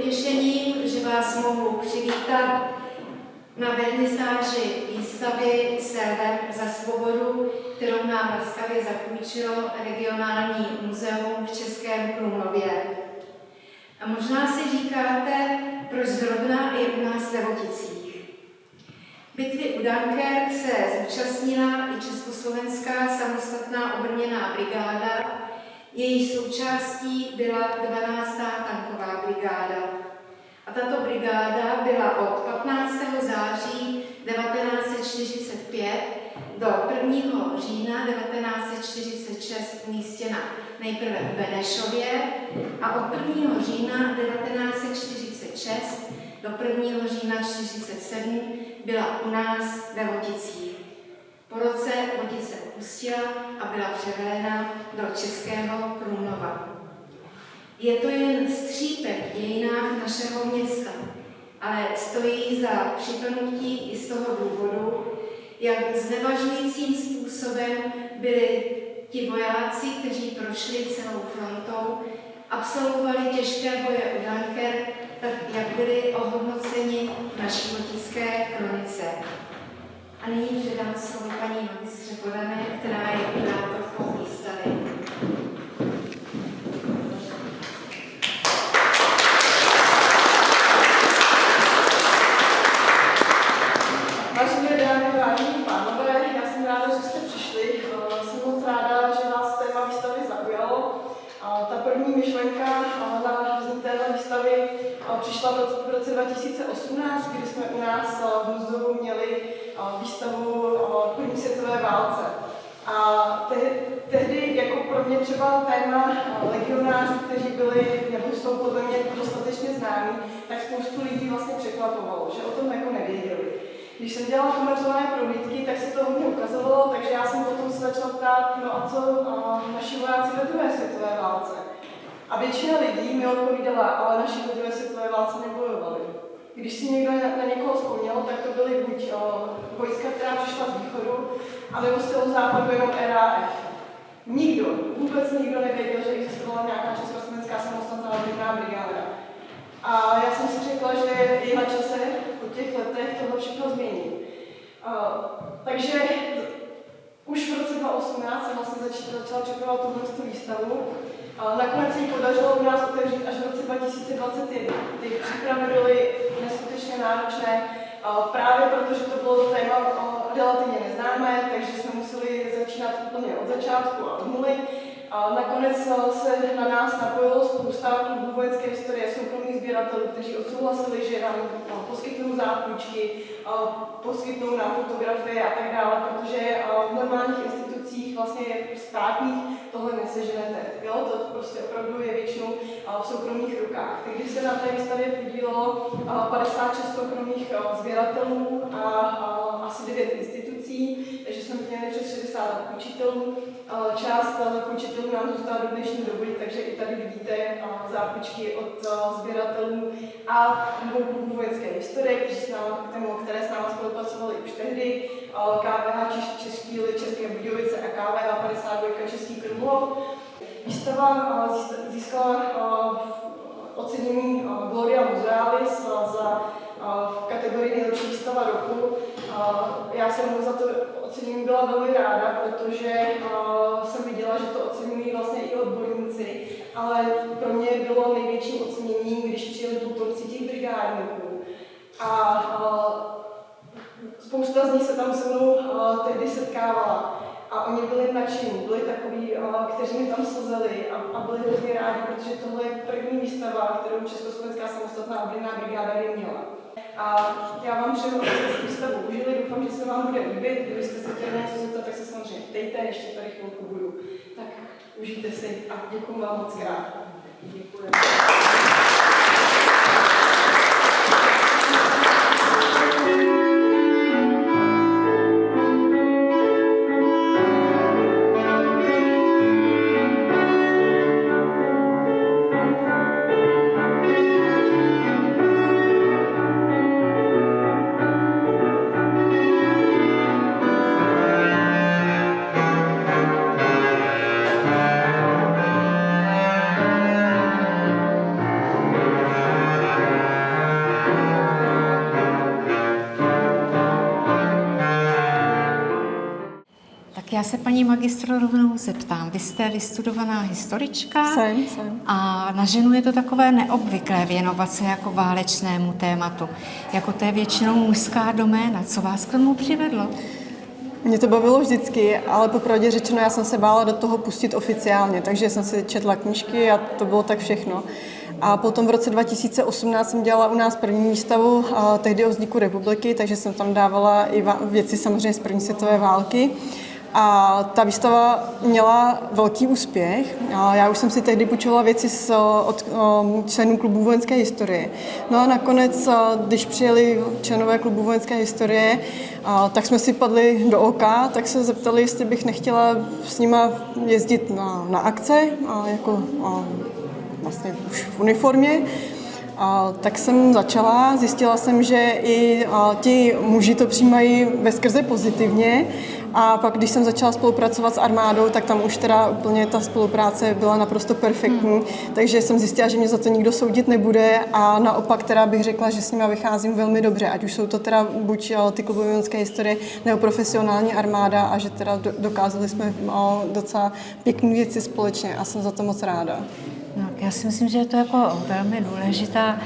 potěšením, že vás mohu přivítat na vernisáži výstavy Selvem za svobodu, kterou nám laskavě zapůjčilo Regionální muzeum v Českém Krumlově. A možná si říkáte, proč zrovna i u nás ve Voticích. Bitvy u Dunkerque se zúčastnila i Československá samostatná obrněná brigáda, jejíž součástí byla 12. tanková brigáda. A tato brigáda byla od 15. září 1945 do 1. října 1946 umístěna nejprve v Benešově a od 1. října 1946 do 1. října 1947 byla u nás ve Voticích. Po roce Votice opustila a byla převedena do Českého Krumlova. Je to jen střípek v dějinách našeho města, ale stojí za připomenutí i z toho důvodu, jak znevažujícím způsobem byli ti vojáci, kteří prošli celou frontou, absolvovali těžké boje u Dunkerque, tak jak byli ohodnoceni v naší votické kronice. A nyní předám slovo paní magistře Podané, která je kurátorkou výstavy. Vážené dámy, vážení pánové, já jsem ráda, že jste přišli. Jsem moc ráda, že vás téma výstavy zaujalo. Ta první myšlenka na vznik téhle výstavy přišla v roce 2018, kdy jsme u nás v muzeu měli výstavu o první světové válce. A tehdy jako pro mě třeba téma legionářů, kteří byli nebo jsou podle mě dostatečně známí, tak spoustu lidí vlastně překvapovalo, že o tom jako nevěděli. Když jsem dělala komercované prohlídky, tak se to hodně ukazovalo, takže já jsem potom se začala ptát, no a co naši vojáci ve druhé světové válce. A většina lidí mi odpovídala, ale naši ve druhé světové válce nebojovali. Když si někdo na někoho vzpomněl, tak to byly buď vojska, která přišla z východu, anebo z toho západu jenom RAF. Nikdo, vůbec nikdo nevěděl, že existovala nějaká československá samostatná obrněná brigáda. A já jsem si řekla, že je na čase po těch letech tohle všechno změnit. Takže už v roce 2018 jsem vlastně začala připravovat tuhle výstavu. Nakonec se ji podařilo u nás otevřít až v roce 2021. Ty přípravy byly neskutečně náročné, právě protože to bylo téma relativně neznámé, takže jsme museli začínat úplně od začátku a od nuly. Nakonec se na nás napojilo spousta klubů vojenské historie, soukromých sběratelů, kteří odsouhlasili, že nám poskytnou zápůjčky, poskytnou nám fotografie a tak dále, protože v normálních institucích, vlastně státních, tohle neseženete. Jo? To prostě opravdu je většinou v soukromých rukách. Takže se na té výstavě podílelo 56 soukromých sběratelů a asi 9 institucí, takže jsme měli přes 60 půjčitelů. Část půjčitelů nám zůstala do dnešní doby, takže i tady vidíte zápůjčky od sběratelů a dvou klubů vojenské historie, které s námi spolupracovaly už tehdy, KVH České Budějovice a KVH 52 Český Krumlov. Výstava získala ocenění Gloria Musealis za v kategorii nejlepší výstava roku. Já jsem za to ocenění byla velmi ráda, protože jsem viděla, že to oceňují vlastně i odborníci, ale pro mě bylo největším oceněním, když přijeli plukovníci těch brigádníků. A spousta z nich se tam se mnou tehdy setkávala. A oni byli nadšení, byli takoví, kteří mi tam slzeli a byli hrozně rádi, protože tohle je první výstava, kterou Československá samostatná obrněná brigáda měla. A já vám přeju, abyste si výstavu užili, doufám, že se vám bude líbit. Kdybyste se chtěli něco zeptat, tak se samozřejmě ptejte, ještě tady chvilku budu. Tak užijte si a děkuji vám moc krát. Děkuji. se paní magistra rovnou zeptám. Vy jste vystudovaná historička Jsem. a na ženu je to takové neobvyklé věnovat se jako válečnému tématu. Jako to je většinou mužská doména. Co vás k tomu přivedlo? Mě to bavilo vždycky, ale popravdě řečeno, já jsem se bála do toho pustit oficiálně, takže jsem si četla knížky a to bylo tak všechno. A potom v roce 2018 jsem dělala u nás první výstavu, tehdy o vzniku republiky, takže jsem tam dávala i věci samozřejmě z první světové války. A ta výstava měla velký úspěch. A já už jsem si tehdy půjčovala věci od členů klubu vojenské historie. No a nakonec, když přijeli členové klubu vojenské historie, tak jsme si padli do oka, tak se zeptali, jestli bych nechtěla s nima jezdit na akce, jako vlastně už v uniformě. Tak jsem začala, zjistila jsem, že i ti muži to přijímají veskrze pozitivně a pak, když jsem začala spolupracovat s armádou, tak tam už teda úplně ta spolupráce byla naprosto perfektní, takže jsem zjistila, že mě za to nikdo soudit nebude a naopak teda bych řekla, že s nimi vycházím velmi dobře, ať už jsou to teda buď ty klubové vojenské historie nebo profesionální armáda a že teda dokázali jsme docela pěkné věci společně a jsem za to moc ráda. No, já si myslím, že je to jako velmi důležitá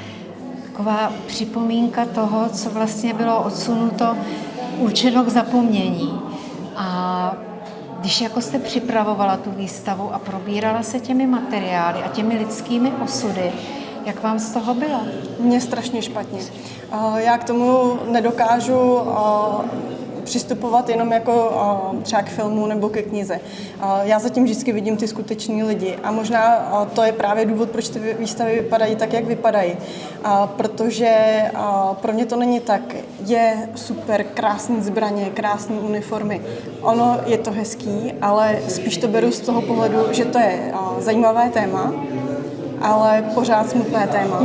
taková připomínka toho, co vlastně bylo odsunuto, určeno k zapomnění. A když jako jste připravovala tu výstavu a probírala se těmi materiály a těmi lidskými osudy, jak vám z toho bylo? Mně strašně špatně. Já k tomu nedokážu přistupovat jenom jako třeba k filmu nebo ke knize. Já zatím vždycky vidím ty skuteční lidi a možná to je právě důvod, proč ty výstavy vypadají tak, jak vypadají. Protože pro mě to není tak, je super, krásné zbraně, krásné uniformy. Ono je to hezký, ale spíš to beru z toho pohledu, že to je zajímavé téma, ale pořád smutné téma.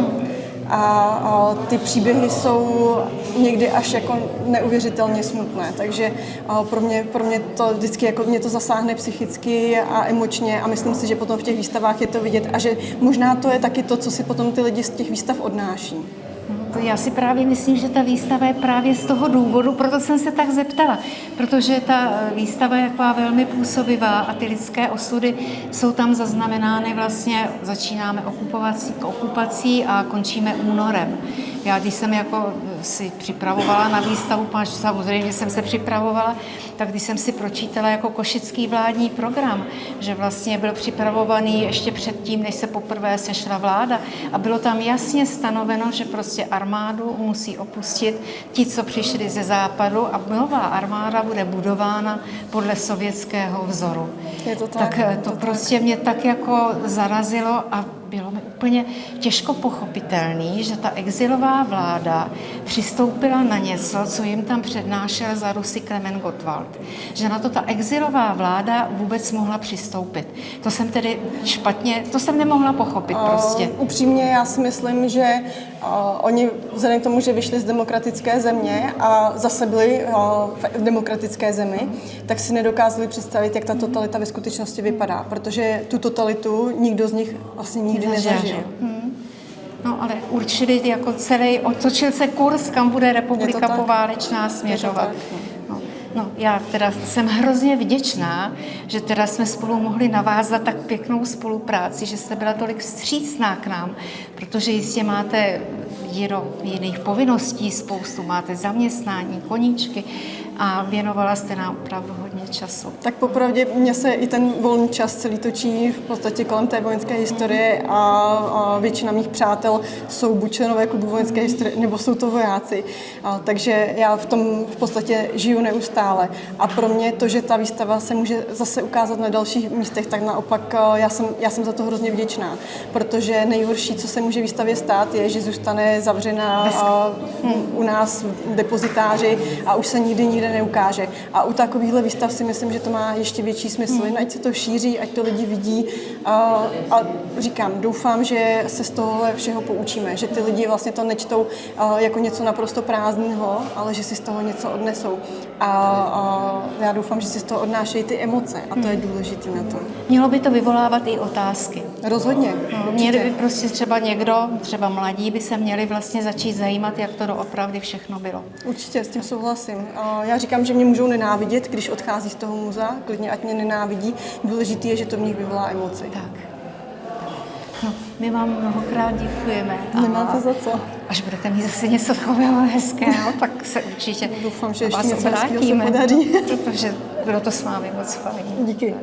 A ty příběhy jsou někdy až jako neuvěřitelně smutné, takže pro mě to vždycky jako mě to zasáhne psychicky a emočně a myslím si, že potom v těch výstavách je to vidět a že možná to je taky to, co si potom ty lidi z těch výstav odnáší. Já si právě myslím, že ta výstava je právě z toho důvodu, proto jsem se tak zeptala, protože ta výstava je taková velmi působivá a ty lidské osudy jsou tam zaznamenány vlastně, začínáme okupací a končíme únorem. Já když jsem jako si připravovala na výstavu, samozřejmě jsem se připravovala, tak když jsem si pročítala jako košický vládní program, že vlastně byl připravovaný ještě předtím, než se poprvé sešla vláda a bylo tam jasně stanoveno, že prostě armádu musí opustit ti, co přišli ze západu a nová armáda bude budována podle sovětského vzoru. Je to tak. Tak to prostě mě tak jako zarazilo a bylo mi úplně těžko pochopitelný, že ta exilová vláda přistoupila na něco, co jim tam přednášel za Rusy Klement Gottwald. Že na to ta exilová vláda vůbec mohla přistoupit. To jsem tedy to jsem nemohla pochopit prostě. Upřímně já si myslím, že oni vzhledem k tomu, že vyšli z demokratické země a zase byli v demokratické zemi, tak si nedokázali představit, jak ta totalita ve skutečnosti vypadá, protože tu totalitu nikdo z nich asi nikdy nezažil. No ale určili jako otočil se kurz, kam bude republika poválečná směřovat. No, já teda jsem hrozně vděčná, že teda jsme spolu mohli navázat tak pěknou spolupráci, že jste byla tolik vstřícná k nám, protože jistě máte jiných povinností spoustu, máte zaměstnání, koníčky a věnovala jste nám opravdu hodně času. Tak popravdě mě se i ten volný čas celý točí v podstatě kolem té vojenské historie a většina mých přátel jsou buď členové klubu vojenské historie, nebo jsou to vojáci. Takže já v tom v podstatě žiju neustále. A pro mě to, že ta výstava se může zase ukázat na dalších místech, tak naopak já jsem za to hrozně vděčná. Protože nejhorší, co se může výstavě stát, je, že zůstane zavřená u nás v depozitáři a už se nikdy neukáže. A u takovýchhle výstav si myslím, že to má ještě větší smysl. Ať se to šíří, ať to lidi vidí. A říkám, doufám, že se z tohohle všeho poučíme. Že ty lidi vlastně to nečtou jako něco naprosto prázdného, ale že si z toho něco odnesou. A já doufám, že si z toho odnášejí ty emoce. A to je důležité na to. Mělo by to vyvolávat i otázky. Rozhodně. Měli by prostě třeba někdo, třeba mladí by se měli vlastně začít zajímat, jak to doopravdy všechno bylo. Určitě, s tím souhlasím. A já říkám, že mě můžou nenávidět, když odchází z toho muzea, klidně ať mě nenávidí. Důležité je, že to v nich vyvolá emoci. Tak. No, my vám mnohokrát děkujeme. Nemáte za co. Až budete mít zase něco takového hezkého, tak se určitě Doufám, že na ještě vás něco hezkého se obrátíme, podaří. protože bylo to s vámi moc fajn. Díky.